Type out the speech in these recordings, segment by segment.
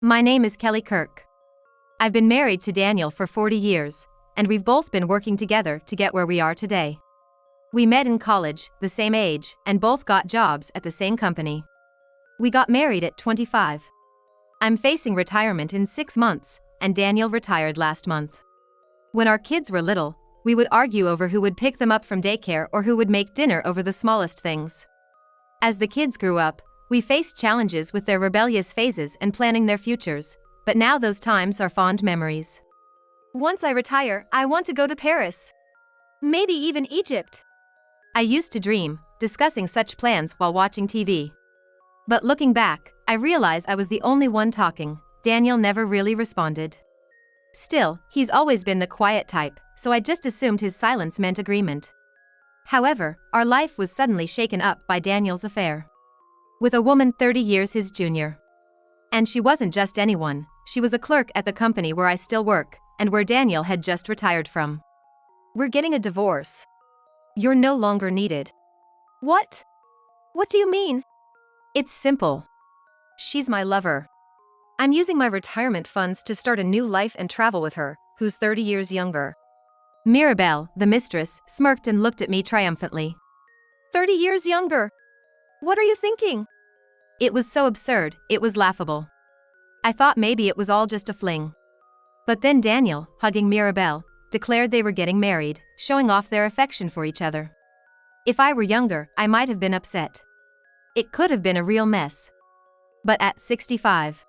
My name is Kelly Kirk. I've been married to Daniel for 40 years, and we've both been working together to get where we are today. We met in college, the same age, and both got jobs at the same company. We got married at 25. I'm facing retirement in 6 months, and Daniel retired last month. When our kids were little, we would argue over who would pick them up from daycare or who would make dinner over the smallest things. As the kids grew up, we faced challenges with their rebellious phases and planning their futures, but now those times are fond memories. Once I retire, I want to go to Paris. Maybe even Egypt. I used to dream, discussing such plans while watching TV. But looking back, I realize I was the only one talking. Daniel never really responded. Still, he's always been the quiet type, so I just assumed his silence meant agreement. However, our life was suddenly shaken up by Daniel's affair with a woman 30 years his junior. And she wasn't just anyone, she was a clerk at the company where I still work, and where Daniel had just retired from. We're getting a divorce. You're no longer needed. What? What do you mean? It's simple. She's my lover. I'm using my retirement funds to start a new life and travel with her, who's 30 years younger. Mirabelle, the mistress, smirked and looked at me triumphantly. 30 years younger? What are you thinking? It was so absurd, it was laughable. I thought maybe it was all just a fling. But then Daniel, hugging Mirabelle, declared they were getting married, showing off their affection for each other. If I were younger, I might have been upset. It could have been a real mess. But at 65,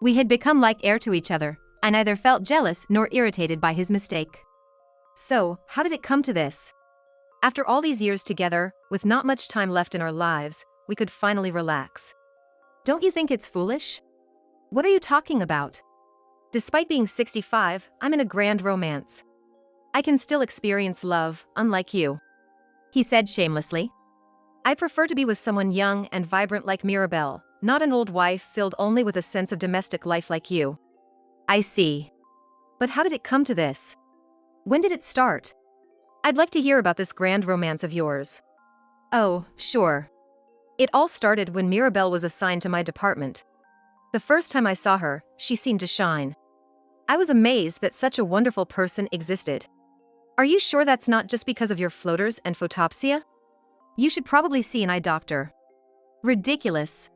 we had become like air to each other. I neither felt jealous nor irritated by his mistake. So, how did it come to this? After all these years together, with not much time left in our lives, we could finally relax. Don't you think it's foolish? What are you talking about? Despite being 65, I'm in a grand romance. I can still experience love, unlike you. He said shamelessly. I prefer to be with someone young and vibrant like Mirabelle, not an old wife filled only with a sense of domestic life like you. I see. But how did it come to this? When did it start? I'd like to hear about this grand romance of yours. Oh, sure. It all started when Mirabelle was assigned to my department. The first time I saw her, she seemed to shine. I was amazed that such a wonderful person existed. Are you sure that's not just because of your floaters and photopsia? You should probably see an eye doctor. Ridiculous.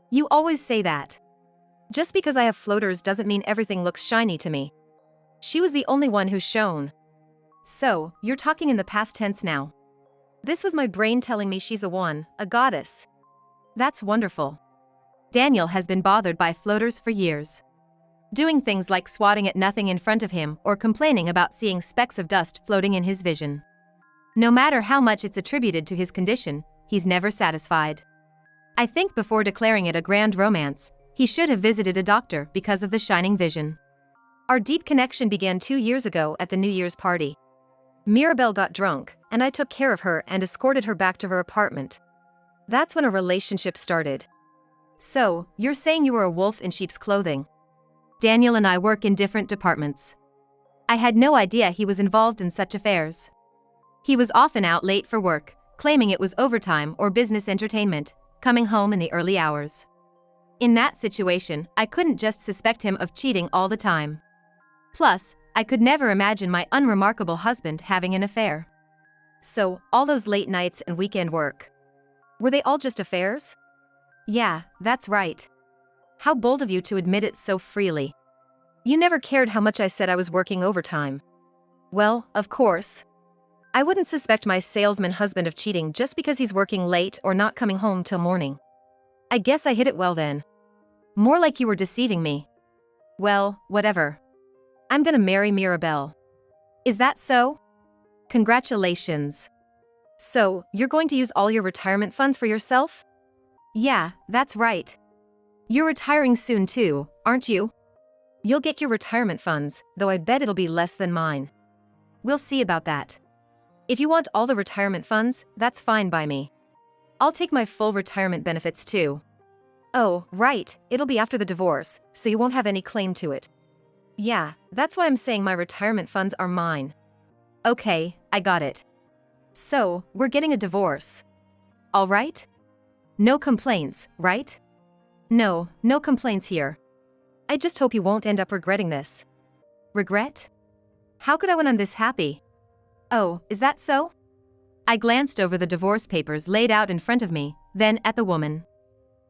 You always say that. Just because I have floaters doesn't mean everything looks shiny to me. She was the only one who shone. So, you're talking in the past tense now. This was my brain telling me she's the one, a goddess. That's wonderful. Daniel has been bothered by floaters for years. Doing things like swatting at nothing in front of him or complaining about seeing specks of dust floating in his vision. No matter how much it's attributed to his condition, he's never satisfied. I think before declaring it a grand romance, he should have visited a doctor because of the shining vision. Our deep connection began 2 years ago at the New Year's party. Mirabelle got drunk, and I took care of her and escorted her back to her apartment. That's when a relationship started. So, you're saying you were a wolf in sheep's clothing? Daniel and I work in different departments. I had no idea he was involved in such affairs. He was often out late for work, claiming it was overtime or business entertainment, coming home in the early hours. In that situation, I couldn't just suspect him of cheating all the time. Plus, I could never imagine my unremarkable husband having an affair. So, all those late nights and weekend work. Were they all just affairs? Yeah, that's right. How bold of you to admit it so freely. You never cared how much I said I was working overtime. Well, of course. I wouldn't suspect my salesman husband of cheating just because he's working late or not coming home till morning. I guess I hid it well then. More like you were deceiving me. Well, whatever. I'm gonna marry Mirabelle. Is that so? Congratulations. So, you're going to use all your retirement funds for yourself? Yeah, that's right. You're retiring soon too, aren't you? You'll get your retirement funds, though I bet it'll be less than mine. We'll see about that. If you want all the retirement funds, that's fine by me. I'll take my full retirement benefits too. Oh, right, it'll be after the divorce, so you won't have any claim to it. Yeah, that's why I'm saying my retirement funds are mine. Okay, I got it. So, we're getting a divorce. All right? No complaints, right? No, no complaints here. I just hope you won't end up regretting this. Regret? How could I when I'm this happy? Oh, is that so? I glanced over the divorce papers laid out in front of me, then at the woman.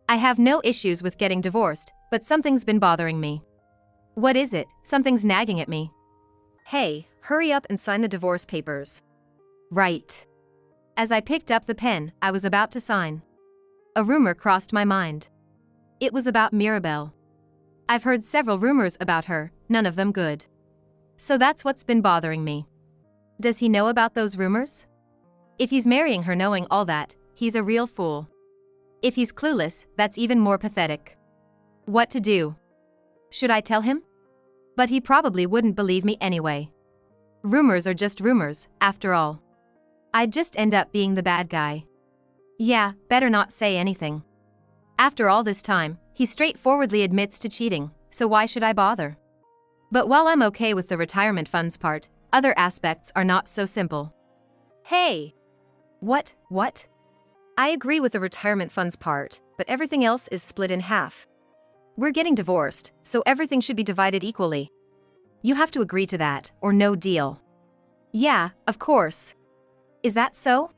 I have no issues with getting divorced, but something's been bothering me. What is it? Something's nagging at me. Hey, hurry up and sign the divorce papers. Right. As I picked up the pen, I was about to sign. A rumor crossed my mind. It was about Mirabelle. I've heard several rumors about her, none of them good. So that's what's been bothering me. Does he know about those rumors? If he's marrying her knowing all that, he's a real fool. If he's clueless, that's even more pathetic. What to do? Should I tell him? But he probably wouldn't believe me anyway. Rumors are just rumors, after all. I'd just end up being the bad guy. Yeah, better not say anything. After all this time, he straightforwardly admits to cheating, so why should I bother? But while I'm okay with the retirement funds part, other aspects are not so simple. Hey! What? I agree with the retirement funds part, but everything else is split in half. We're getting divorced, so everything should be divided equally. You have to agree to that, or no deal. Yeah, of course. Is that so?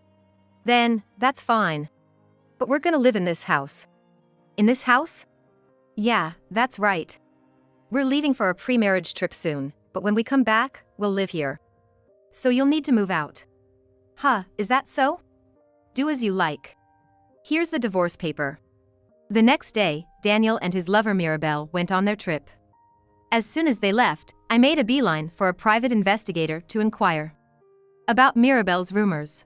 Then, that's fine. But we're gonna live in this house. In this house? Yeah, that's right. We're leaving for a pre-marriage trip soon, but when we come back, we'll live here. So you'll need to move out. Huh, is that so? Do as you like. Here's the divorce paper. The next day, Daniel and his lover Mirabelle went on their trip. As soon as they left, I made a beeline for a private investigator to inquire about Mirabelle's rumors.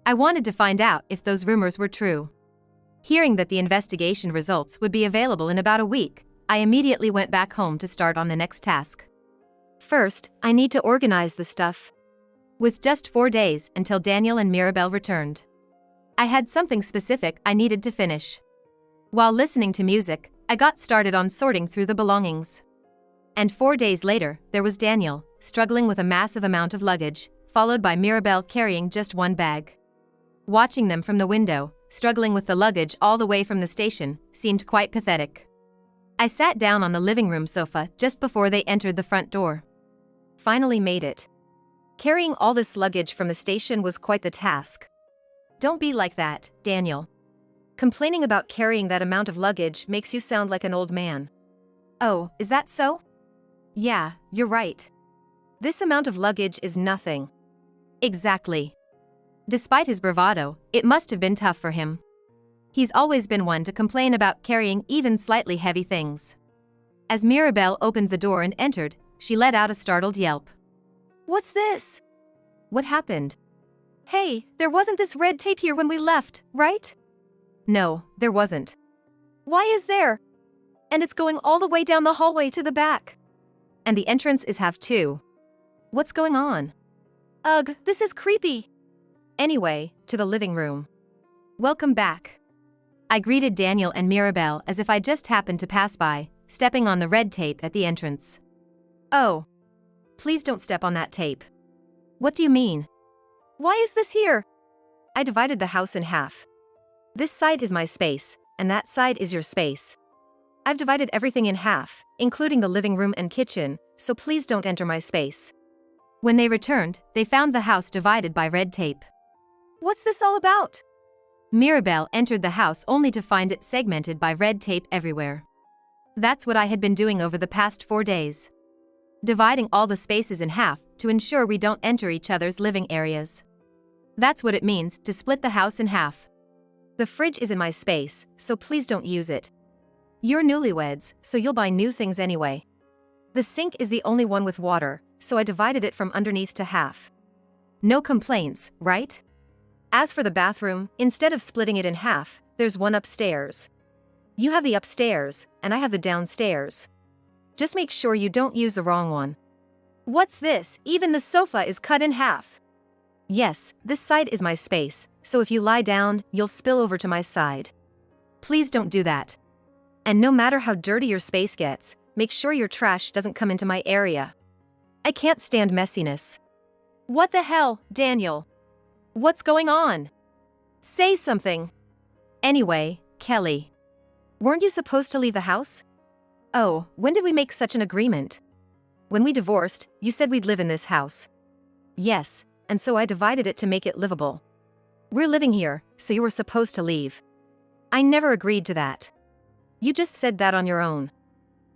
I wanted to find out if those rumors were true. Hearing that the investigation results would be available in about a week, I immediately went back home to start on the next task. First, I need to organize the stuff. With just 4 days until Daniel and Mirabelle returned, I had something specific I needed to finish. While listening to music, I got started on sorting through the belongings. And 4 days later, there was Daniel, struggling with a massive amount of luggage, followed by Mirabelle carrying just one bag. Watching them from the window, struggling with the luggage all the way from the station, seemed quite pathetic. I sat down on the living room sofa just before they entered the front door. Finally made it. Carrying all this luggage from the station was quite the task. Don't be like that, Daniel. Complaining about carrying that amount of luggage makes you sound like an old man. Oh, is that so? Yeah, you're right. This amount of luggage is nothing. Exactly. Despite his bravado, it must have been tough for him. He's always been one to complain about carrying even slightly heavy things. As Mirabelle opened the door and entered, she let out a startled yelp. What's this? What happened? Hey, there wasn't this red tape here when we left, right? No, there wasn't. Why is there? And it's going all the way down the hallway to the back. And the entrance is half too. What's going on? Ugh, this is creepy. Anyway, to the living room. Welcome back. I greeted Daniel and Mirabelle as if I just happened to pass by, stepping on the red tape at the entrance. Oh. Please don't step on that tape. What do you mean? Why is this here? I divided the house in half. This side is my space, and that side is your space. I've divided everything in half, including the living room and kitchen, so please don't enter my space. When they returned, they found the house divided by red tape. What's this all about? Mirabelle entered the house only to find it segmented by red tape everywhere. That's what I had been doing over the past 4 days. Dividing all the spaces in half to ensure we don't enter each other's living areas. That's what it means to split the house in half. The fridge is in my space, so please don't use it. You're newlyweds, so you'll buy new things anyway. The sink is the only one with water, so I divided it from underneath to half. No complaints, right? As for the bathroom, instead of splitting it in half, there's one upstairs. You have the upstairs, and I have the downstairs. Just make sure you don't use the wrong one. What's this? Even the sofa is cut in half. Yes, this side is my space, so if you lie down, you'll spill over to my side. Please don't do that. And no matter how dirty your space gets, make sure your trash doesn't come into my area. I can't stand messiness. What the hell, Daniel? What's going on? Say something. Anyway, Kelly. Weren't you supposed to leave the house? Oh, when did we make such an agreement? When we divorced, you said we'd live in this house. Yes, and so I divided it to make it livable. We're living here, so you were supposed to leave. I never agreed to that. You just said that on your own.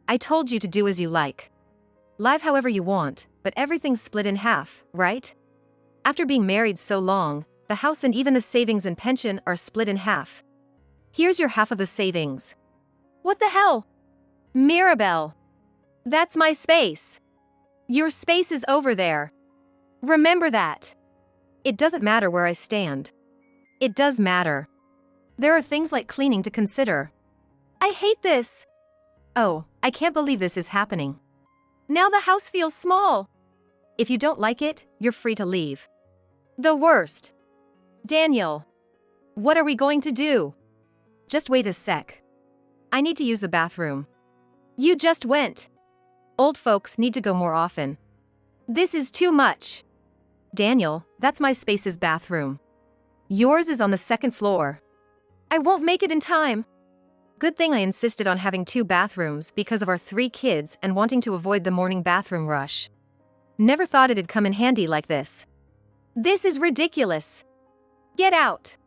I told you to do as you like. Live however you want, but everything's split in half, right? After being married so long, the house and even the savings and pension are split in half. Here's your half of the savings. What the hell? Mirabelle. That's my space. Your space is over there. Remember that. It doesn't matter where I stand. It does matter. There are things like cleaning to consider. I hate this. Oh, I can't believe this is happening. Now the house feels small. If you don't like it, you're free to leave. The worst. Daniel. What are we going to do? Just wait a sec. I need to use the bathroom. You just went. Old folks need to go more often. This is too much. Daniel, that's my space's bathroom. Yours is on the second floor. I won't make it in time. Good thing I insisted on having 2 bathrooms because of our 3 kids and wanting to avoid the morning bathroom rush. Never thought it'd come in handy like this. This is ridiculous. Get out.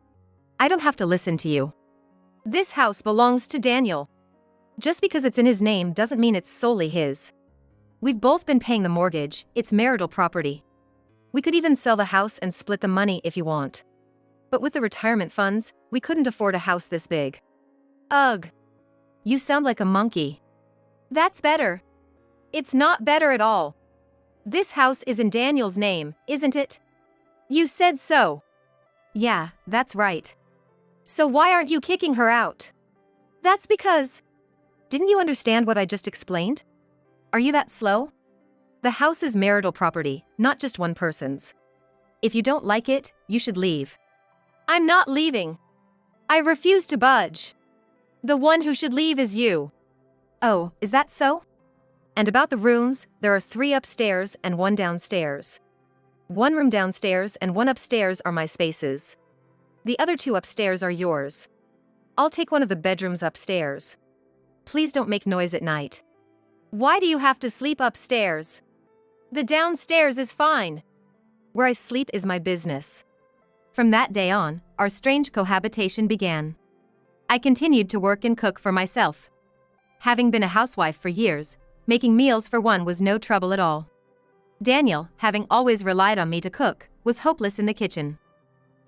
I don't have to listen to you. This house belongs to Daniel. Just because it's in his name doesn't mean it's solely his. We've both been paying the mortgage, it's marital property. We could even sell the house and split the money if you want. But with the retirement funds, we couldn't afford a house this big. Ugh. You sound like a monkey. That's better. It's not better at all. This house is in Daniel's name, isn't it? You said so. Yeah, that's right. So why aren't you kicking her out? That's because... Didn't you understand what I just explained? Are you that slow? The house is marital property, not just one person's. If you don't like it, you should leave. I'm not leaving. I refuse to budge. The one who should leave is you. Oh, is that so? And about the rooms, there are 3 upstairs and 1 downstairs. 1 room downstairs and 1 upstairs are my spaces. The other 2 upstairs are yours. I'll take one of the bedrooms upstairs. Please don't make noise at night. Why do you have to sleep upstairs? The downstairs is fine. Where I sleep is my business. From that day on, our strange cohabitation began. I continued to work and cook for myself. Having been a housewife for years, making meals for one was no trouble at all. Daniel, having always relied on me to cook, was hopeless in the kitchen.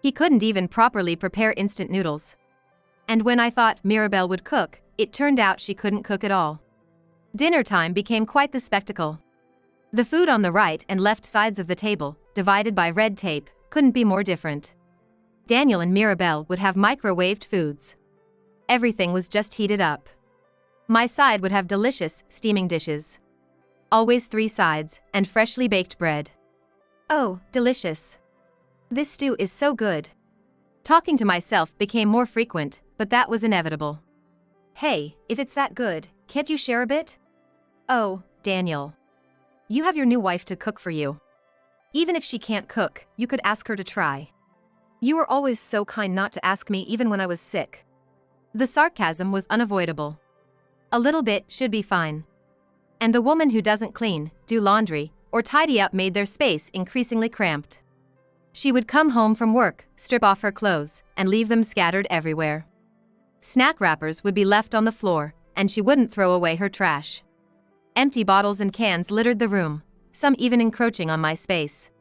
He couldn't even properly prepare instant noodles. And when I thought Mirabelle would cook, it turned out she couldn't cook at all. Dinner time became quite the spectacle. The food on the right and left sides of the table, divided by red tape, couldn't be more different. Daniel and Mirabelle would have microwaved foods. Everything was just heated up. My side would have delicious, steaming dishes. Always 3 sides, and freshly baked bread. Oh, delicious. This stew is so good. Talking to myself became more frequent, but that was inevitable. Hey, if it's that good, can't you share a bit? Oh, Daniel. You have your new wife to cook for you. Even if she can't cook, you could ask her to try. You were always so kind not to ask me even when I was sick. The sarcasm was unavoidable. A little bit should be fine. And the woman who doesn't clean, do laundry, or tidy up made their space increasingly cramped. She would come home from work, strip off her clothes, and leave them scattered everywhere. Snack wrappers would be left on the floor, and she wouldn't throw away her trash. Empty bottles and cans littered the room, some even encroaching on my space.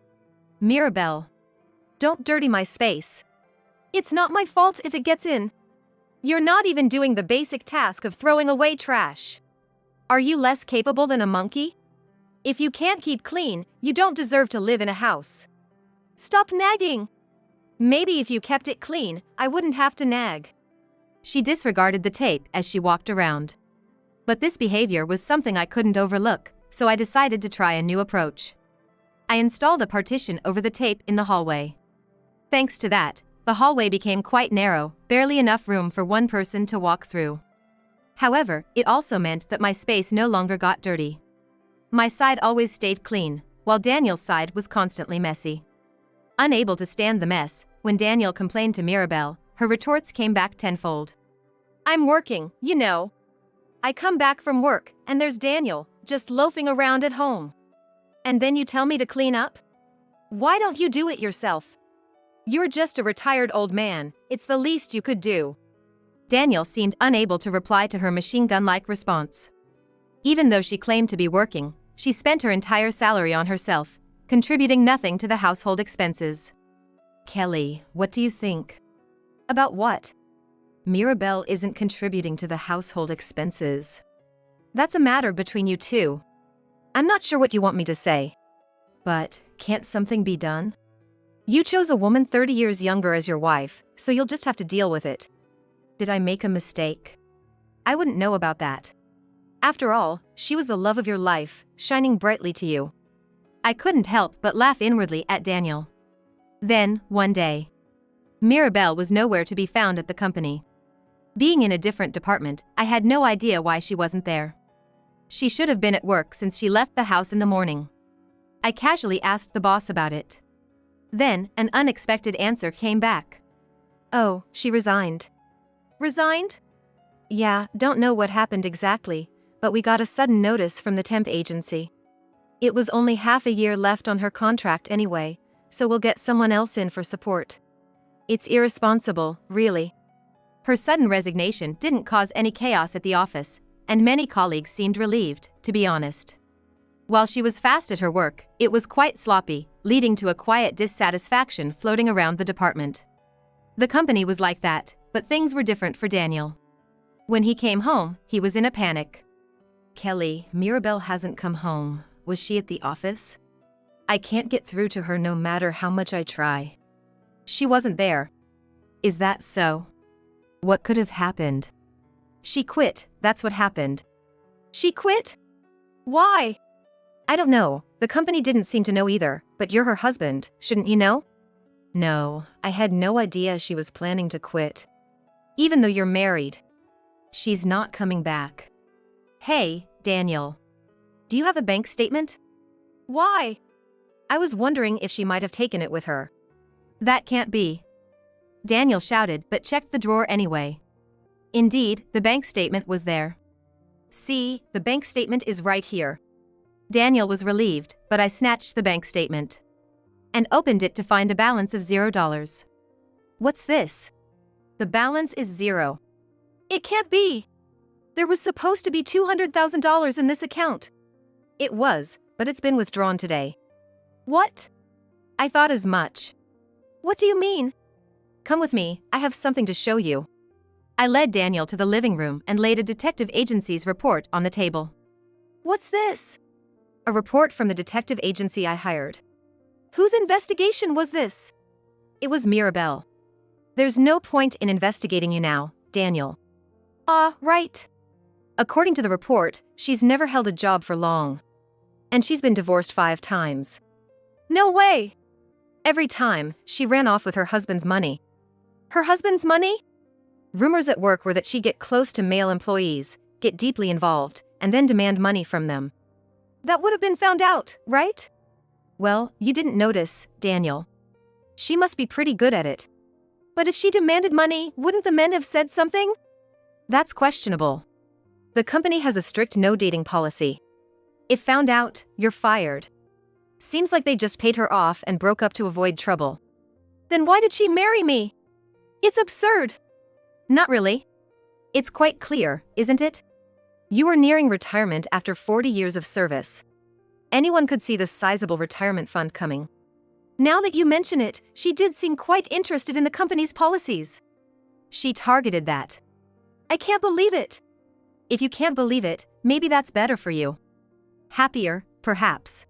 Mirabelle. Don't dirty my space. It's not my fault if it gets in. You're not even doing the basic task of throwing away trash. Are you less capable than a monkey? If you can't keep clean, you don't deserve to live in a house. Stop nagging. Maybe if you kept it clean, I wouldn't have to nag. She disregarded the tape as she walked around. But this behavior was something I couldn't overlook, so I decided to try a new approach. I installed a partition over the tape in the hallway. Thanks to that, the hallway became quite narrow, barely enough room for one person to walk through. However, it also meant that my space no longer got dirty. My side always stayed clean, while Daniel's side was constantly messy. Unable to stand the mess, when Daniel complained to Mirabelle, her retorts came back tenfold. I'm working, you know. I come back from work, and there's Daniel, just loafing around at home. And then you tell me to clean up? Why don't you do it yourself? You're just a retired old man, it's the least you could do. Daniel seemed unable to reply to her machine gun-like response. Even though she claimed to be working, she spent her entire salary on herself, contributing nothing to the household expenses. Kelly, what do you think? About what? Mirabelle isn't contributing to the household expenses. That's a matter between you two. I'm not sure what you want me to say. But, can't something be done? You chose a woman 30 years younger as your wife, so you'll just have to deal with it. Did I make a mistake? I wouldn't know about that. After all, she was the love of your life, shining brightly to you. I couldn't help but laugh inwardly at Daniel. Then, one day, Mirabelle was nowhere to be found at the company. Being in a different department, I had no idea why she wasn't there. She should have been at work since she left the house in the morning. I casually asked the boss about it. Then, an unexpected answer came back. Oh, she resigned. Resigned? Yeah, don't know what happened exactly, but we got a sudden notice from the temp agency. It was only half a year left on her contract anyway, so we'll get someone else in for support. It's irresponsible, really. Her sudden resignation didn't cause any chaos at the office, and many colleagues seemed relieved, to be honest. While she was fast at her work, it was quite sloppy, leading to a quiet dissatisfaction floating around the department. The company was like that, but things were different for Daniel. When he came home, he was in a panic. Kelly, Mirabelle hasn't come home. Was she at the office? I can't get through to her no matter how much I try. She wasn't there. Is that so? What could have happened? She quit, that's what happened. She quit? Why? I don't know, the company didn't seem to know either, but you're her husband, shouldn't you know? No, I had no idea she was planning to quit. Even though you're married. She's not coming back. Hey, Daniel. Do you have a bank statement? Why? I was wondering if she might have taken it with her. That can't be. Daniel shouted but checked the drawer anyway. Indeed, the bank statement was there. See, the bank statement is right here. Daniel was relieved, but I snatched the bank statement and opened it to find a balance of $0. What's this? The balance is 0. It can't be. There was supposed to be $200,000 in this account. It was, but it's been withdrawn today. What? I thought as much. What do you mean? Come with me, I have something to show you. I led Daniel to the living room and laid a detective agency's report on the table. What's this? A report from the detective agency I hired. Whose investigation was this? It was Mirabelle. There's no point in investigating you now, Daniel. Right. According to the report, she's never held a job for long. And she's been divorced 5 times. No way! Every time, she ran off with her husband's money. Her husband's money? Rumors at work were that she'd get close to male employees, get deeply involved, and then demand money from them. That would have been found out, right? Well, you didn't notice, Daniel. She must be pretty good at it. But if she demanded money, wouldn't the men have said something? That's questionable. The company has a strict no-dating policy. If found out, you're fired. Seems like they just paid her off and broke up to avoid trouble. Then why did she marry me? It's absurd. Not really. It's quite clear, isn't it? You were nearing retirement after 40 years of service. Anyone could see the sizable retirement fund coming. Now that you mention it, she did seem quite interested in the company's policies. She targeted that. I can't believe it. If you can't believe it, maybe that's better for you. Happier, perhaps.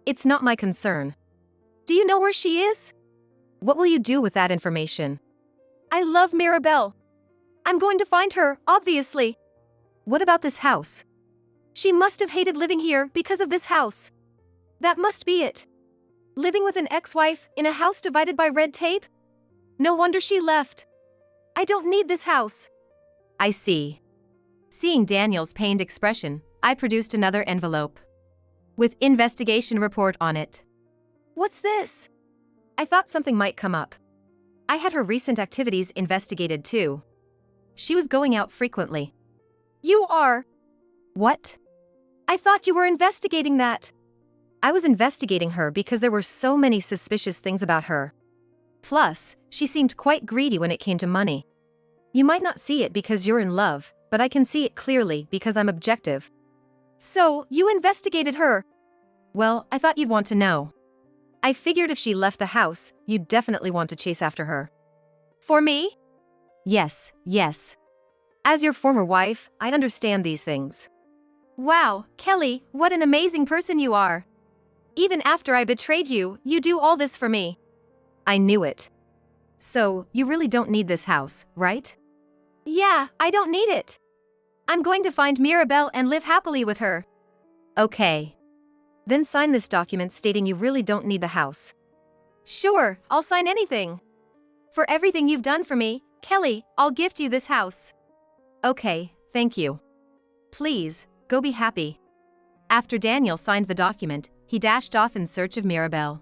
It's not my concern. Do you know where she is? What will you do with that information? I love Mirabelle. I'm going to find her, obviously. What about this house? She must have hated living here because of this house. That must be it. Living with an ex-wife in a house divided by red tape? No wonder she left. I don't need this house. I see. Seeing Daniel's pained expression, I produced another envelope with investigation report on it. What's this? I thought something might come up. I had her recent activities investigated too. She was going out frequently. You are. What? I thought you were investigating that. I was investigating her because there were so many suspicious things about her. Plus, she seemed quite greedy when it came to money. You might not see it because you're in love, but I can see it clearly because I'm objective. So, you investigated her? Well, I thought you'd want to know. I figured if she left the house, you'd definitely want to chase after her. For me? Yes. As your former wife, I understand these things. Wow, Kelly, what an amazing person you are. Even after I betrayed you, you do all this for me. I knew it. So, you really don't need this house, right? Yeah, I don't need it. I'm going to find Mirabelle and live happily with her. Okay. Then sign this document stating you really don't need the house. Sure, I'll sign anything. For everything you've done for me, Kelly, I'll gift you this house. Okay, thank you. Please, go be happy. After Daniel signed the document, he dashed off in search of Mirabelle.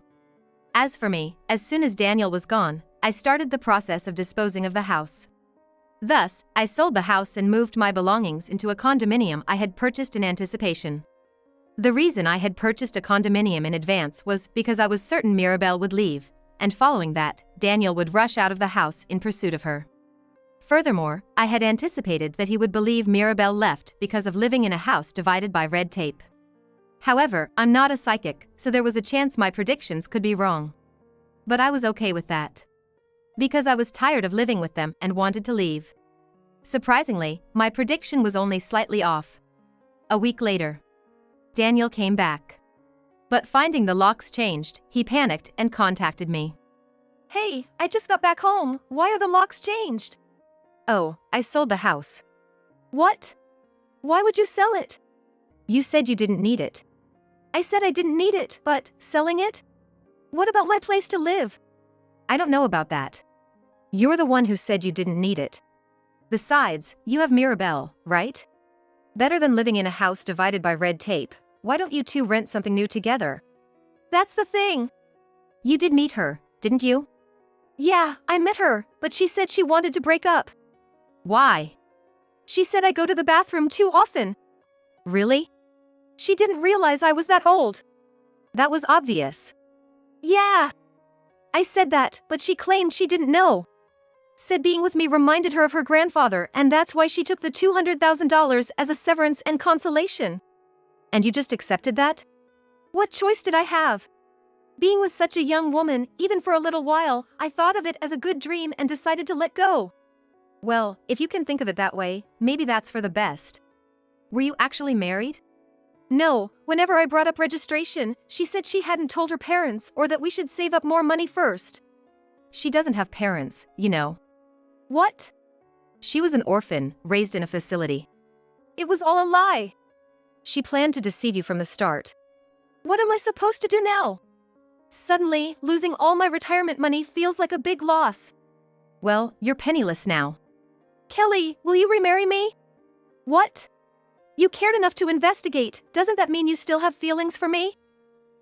As for me, as soon as Daniel was gone, I started the process of disposing of the house. Thus, I sold the house and moved my belongings into a condominium I had purchased in anticipation. The reason I had purchased a condominium in advance was because I was certain Mirabelle would leave, and following that, Daniel would rush out of the house in pursuit of her. Furthermore, I had anticipated that he would believe Mirabelle left because of living in a house divided by red tape. However, I'm not a psychic, so there was a chance my predictions could be wrong. But I was okay with that. Because I was tired of living with them and wanted to leave. Surprisingly, my prediction was only slightly off. A week later, Daniel came back. But finding the locks changed, he panicked and contacted me. Hey, I just got back home. Why are the locks changed? Oh, I sold the house. What? Why would you sell it? You said you didn't need it. I said I didn't need it, but selling it? What about my place to live? I don't know about that. You're the one who said you didn't need it. Besides, you have Mirabelle, right? Better than living in a house divided by red tape. Why don't you two rent something new together? That's the thing. You did meet her, didn't you? Yeah, I met her, but she said she wanted to break up. Why? She said I go to the bathroom too often. Really? She didn't realize I was that old. That was obvious. Yeah. I said that, but she claimed she didn't know. Said being with me reminded her of her grandfather, and that's why she took the $200,000 as a severance and consolation. And you just accepted that? What choice did I have? Being with such a young woman, even for a little while, I thought of it as a good dream and decided to let go. Well, if you can think of it that way, maybe that's for the best. Were you actually married? No, whenever I brought up registration, she said she hadn't told her parents or that we should save up more money first. She doesn't have parents, you know. What? She was an orphan, raised in a facility. It was all a lie. She planned to deceive you from the start. What am I supposed to do now? Suddenly, losing all my retirement money feels like a big loss. Well, you're penniless now. Kelly, will you remarry me? What? You cared enough to investigate, doesn't that mean you still have feelings for me?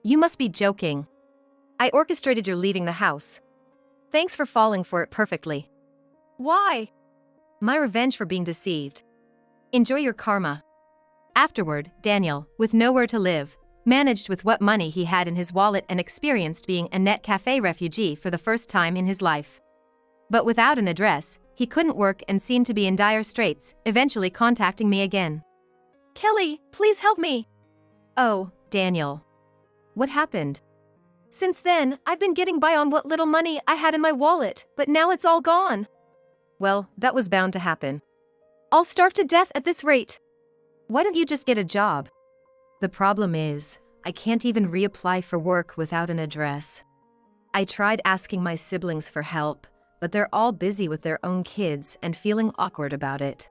You must be joking. I orchestrated your leaving the house. Thanks for falling for it perfectly. Why? My revenge for being deceived. Enjoy your karma. Afterward, Daniel, with nowhere to live, managed with what money he had in his wallet and experienced being a net cafe refugee for the first time in his life. But without an address, he couldn't work and seemed to be in dire straits, eventually contacting me again. Kelly, please help me. Oh, Daniel. What happened? Since then, I've been getting by on what little money I had in my wallet, but now it's all gone. Well, that was bound to happen. I'll starve to death at this rate. Why don't you just get a job? The problem is, I can't even reapply for work without an address. I tried asking my siblings for help, but they're all busy with their own kids and feeling awkward about it.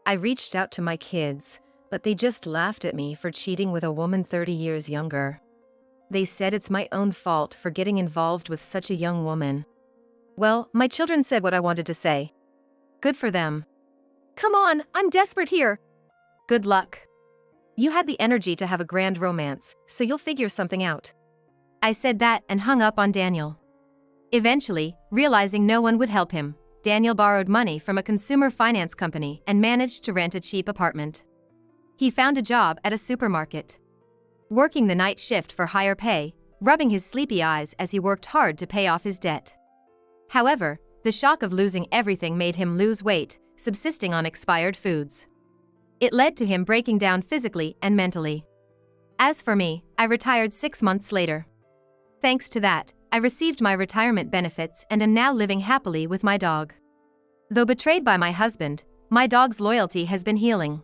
I reached out to my kids, but they just laughed at me for cheating with a woman 30 years younger. They said it's my own fault for getting involved with such a young woman. Well, my children said what I wanted to say. Good for them. Come on, I'm desperate here. Good luck. You had the energy to have a grand romance, so you'll figure something out. I said that and hung up on Daniel. Eventually, realizing no one would help him, Daniel borrowed money from a consumer finance company and managed to rent a cheap apartment. He found a job at a supermarket, working the night shift for higher pay, rubbing his sleepy eyes as he worked hard to pay off his debt. However, the shock of losing everything made him lose weight, subsisting on expired foods. It led to him breaking down physically and mentally. As for me, I retired 6 months later. Thanks to that, I received my retirement benefits and am now living happily with my dog. Though betrayed by my husband, my dog's loyalty has been healing.